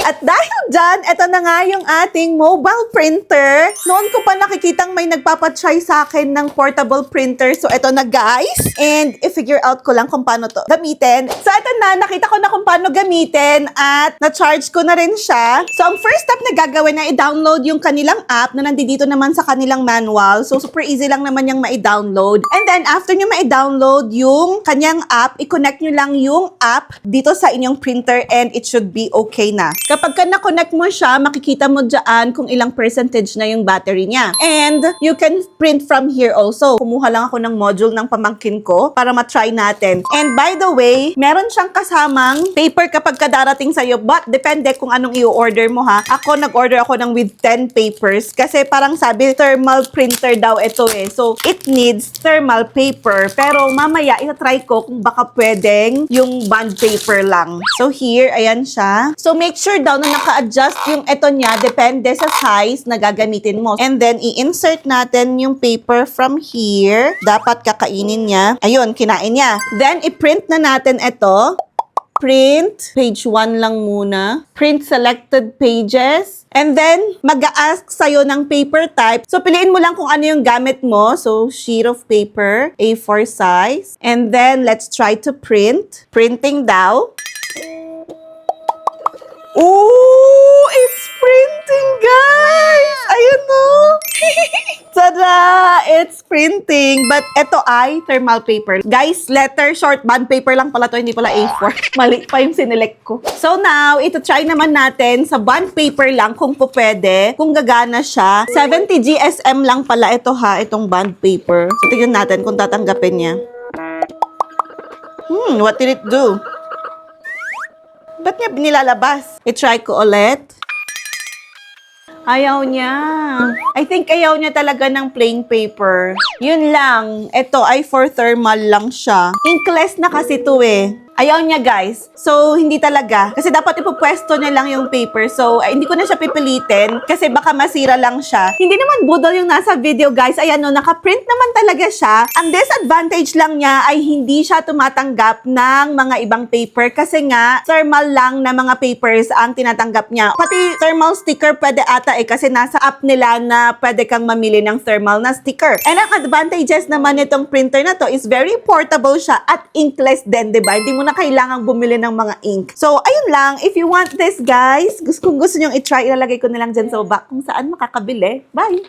At dahil dyan, eto na nga yung ating mobile printer. Noon ko pa nakikitang may nagpapatry sa akin ng portable printer. So, eto na guys. And i-figure out ko lang kung paano to gamitin. So, eto na. Nakita ko na kung paano gamitin at na-charge ko na rin siya. So, ang first step na gagawin na i-download yung kanilang app na nandito naman sa kanilang manual. So, super easy lang naman yung ma-download. And then, after nyo ma-download yung kanyang app, i-connect nyo lang yung app dito sa inyong printer and it should be okay na. Kapag ka na-connect mo siya, makikita mo dyan kung ilang percentage na yung battery niya. And you can print from here also. Kumuha lang ako ng module ng pamangkin ko para matry natin. And by the way, meron siyang kasamang paper kapag ka darating sa'yo. But depende kung anong i-order mo ha. Ako, nag-order ako ng with 10 papers kasi parang sabi, thermal printer daw ito eh. So, it needs thermal paper. Pero mamaya, itatry ko kung baka pwedeng yung bond paper lang. So, here, ayan siya. So, make sure daw na naka-adjust yung ito niya, depende sa size na gagamitin mo. And then, i-insert natin yung paper from here. Dapat kakainin niya. Ayun, kinain niya. Then, i-print na natin ito. Print. Page 1 lang muna. Print selected pages. And then, mag-a-ask sa'yo ng paper type. So, piliin mo lang kung ano yung gamit mo. So, sheet of paper, A4 size. And then, let's try to print. Printing daw. Ooh, it's printing, guys! Ayun no! Tada! It's printing. But ito ay thermal paper. Guys, letter short bond paper lang pala to, hindi pala A4. Mali pa yung sinelect ko. So now, ito try naman natin sa bond paper lang kung po pwede, kung gagana siya. 70 GSM lang pala ito ha, itong bond paper. So tingnan natin kung tatanggapin niya. What did it do? Ba't niya nilalabas? I-try ko ulit. Ayaw niya. I think ayaw niya talaga ng plain paper. Yun lang. Ito ay for thermal lang siya. Inkless na kasi to eh. Ayaw niya guys. So, hindi talaga. Kasi dapat ipupwesto niya lang yung paper. So, hindi ko na siya pipilitin kasi baka masira lang siya. Hindi naman budol yung nasa video guys. Ayan no, nakaprint naman talaga siya. Ang disadvantage lang niya ay hindi siya tumatanggap ng mga ibang paper kasi nga, thermal lang na mga papers ang tinatanggap niya. Pati thermal sticker pwede ata eh kasi nasa app nila na pwede kang mamili ng thermal na sticker. And ang advantages naman nitong printer na to is very portable siya at inkless din, diba? Hindi mo na kailangang bumili ng mga ink. So, ayun lang. If you want this, guys, kung gusto nyo i-try, ilalagay ko na lang dyan sa baba kung saan makakabili. Bye!